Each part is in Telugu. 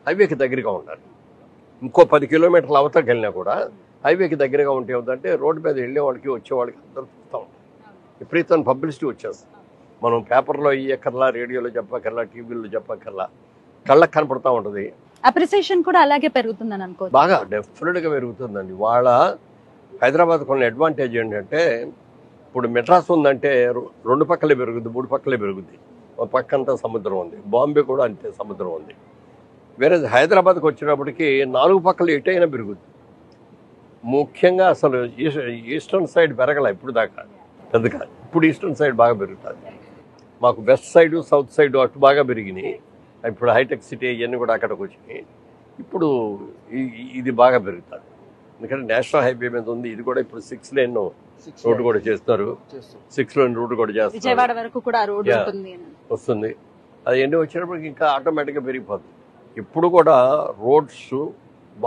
హైవేకి దగ్గరగా ఉండాలి. ఇంకో 10 కిలోమీటర్ల అవతలకి వెళ్ళినా కూడా హైవేకి దగ్గరగా ఉంటే ఏమిటంటే రోడ్డు మీద వెళ్ళే వాళ్ళకి వచ్చేవాళ్ళకి అందరూ చూస్తూ ఉంటాం. విపరీతమైన పబ్లిసిటీ వచ్చేస్తుంది. మనం పేపర్లో ఇయ్యక్కర్లా, రేడియోలో చెప్పక్కర్లా, టీవీలో చెప్పక్కర్లా, కళ్ళకు కనపడతా ఉంటుంది. అప్రిసియేషన్ కూడా అలాగే పెరుగుతుందని అనుకో. బాగా డెఫినెట్గా పెరుగుతుందండి. వాళ్ళ హైదరాబాద్ కొన్ని అడ్వాంటేజ్ ఏంటంటే ఇప్పుడు మెడ్రాస్ ఉందంటే 2 పక్కలే పెరుగుద్ది, 3 పక్కలే పెరుగుద్ది. ఒక పక్కంతా సముద్రం ఉంది. బాంబే కూడా అంతే సముద్రం ఉంది. వేరే హైదరాబాద్కి వచ్చినప్పటికీ 4 పక్కలు ఎటైనా పెరుగుద్ది. ముఖ్యంగా అసలు ఈస్టర్న్ సైడ్ పెరగల ఇప్పుడు దాకా పెద్దగా. ఇప్పుడు ఈస్టర్న్ సైడ్ బాగా పెరుగుతుంది. మాకు వెస్ట్ సైడు, సౌత్ సైడు అటు బాగా పెరిగినాయి. ఇప్పుడు హైటెక్ సిటీ ఇవన్నీ కూడా అక్కడికి వచ్చినాయి. ఇప్పుడు ఇది బాగా పెరుగుతుంది. ఎందుకంటే నేషనల్ హైవే మీద ఉంది. ఇది కూడా ఇప్పుడు 6 లేన్ రోడ్డు కూడా చేస్తారు. 6 లేన్ రోడ్డు కూడా చేస్తారు. విజయవాడ వరకు కూడా రోడ్డు వస్తుంది. అది ఎన్ని వచ్చినప్పటికి ఇంకా ఆటోమేటిక్గా పెరిగిపోతుంది. ఇప్పుడు కూడా రోడ్స్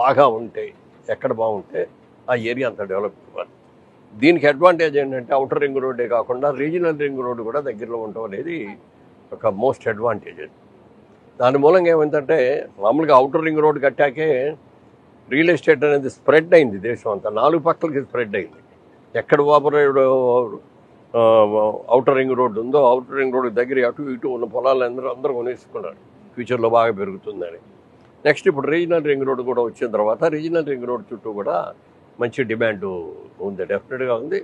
బాగా ఉంటాయి. ఎక్కడ బాగుంటే ఆ ఏరియా అంతా డెవలప్ అవ్వాలి. దీనికి అడ్వాంటేజ్ ఏంటంటే అవుటర్ రింగ్ రోడ్డే కాకుండా రీజనల్ రింగ్ రోడ్డు కూడా దగ్గరలో ఉండటం అనేది ఒక మోస్ట్ అడ్వాంటేజ్. దాని మూలంగా ఏమైందంటే మామూలుగా అవుటర్ రింగ్ రోడ్డు కట్టాకే రియల్ ఎస్టేట్ అనేది స్ప్రెడ్ అయింది దేశం అంతా. 4 పక్కలకి స్ప్రెడ్ అయింది. ఎక్కడ అవుటర్ రింగ్ రోడ్డు ఉందో అవుటర్ రింగ్ రోడ్డు దగ్గర అటు ఇటు ఉన్న పొలాలు అందరూ కొనేసుకున్నారు. ఫ్యూచర్లో బాగా పెరుగుతుందని. నెక్స్ట్ ఇప్పుడు రీజనల్ రింగ్ రోడ్డు కూడా వచ్చిన తర్వాత రీజనల్ రింగ్ రోడ్డు చుట్టూ కూడా మంచి డిమాండ్ ఉంది, డెఫినెట్గా ఉంది.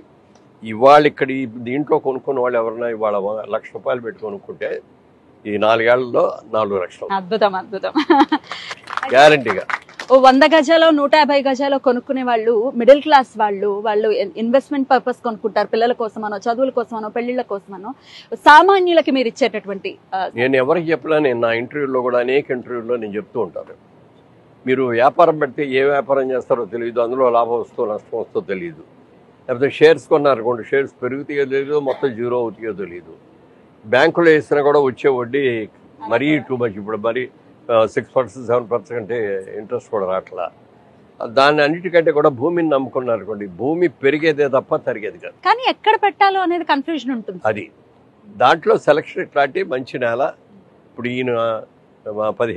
ఇవాళ ఇక్కడ దీంట్లో కొనుక్కున్న వాళ్ళు ఎవరైనా ఇవాళ ₹1,00,000 పెట్టి కొనుక్కుంటే ఈ 4 ఏళ్లలో 4 లక్షలు. అద్భుతం అద్భుతం. గ్యారంటీగా 100 గజాలు 150 గజాలు కొనుక్కునే వాళ్ళు మిడిల్ క్లాస్ వాళ్ళు ఇన్వెస్ట్మెంట్ పర్పస్ కొనుక్కుంటారు. పిల్లల కోసమనో, చదువుల కోసమనో, పెళ్లిళ్ళ కోసమనో. సామాన్యులకి మీరు ఇచ్చేటటువంటి నేను ఎవరికి చెప్పినా, నేను నా ఇంటర్వ్యూలో కూడా అనేక ఇంటర్వ్యూల్లో నేను చెప్తూ ఉంటాను, మీరు వ్యాపారం పెడితే ఏ వ్యాపారం చేస్తారో తెలియదు, అందులో లాభం వస్తుందో నష్టం వస్తుందో తెలియదు. లేకపోతే షేర్స్ కొన్నారనుకోండి, షేర్స్ పెరుగుతాయో తెలియదు, మొత్తం జీరో అవుతాయో తెలియదు. బ్యాంకులో వేసినా కూడా వచ్చే వడ్డీ మరీ టూ మచ్. ఇప్పుడు మరి 6%, 7% ఇంట్రెస్ట్ కూడా రావట్లా. దాన్ని అన్నిటికంటే కూడా భూమిని నమ్ముకున్నారనుకోండి, భూమి పెరిగేదే తప్ప తరిగేది కాదు. కానీ ఎక్కడ పెట్టాలో అనేది కన్ఫ్యూజన్ ఉంటుంది. అది దాంట్లో సెలక్షన్ ఇట్లాంటి మంచి నేల. ఇప్పుడు ఈయన 15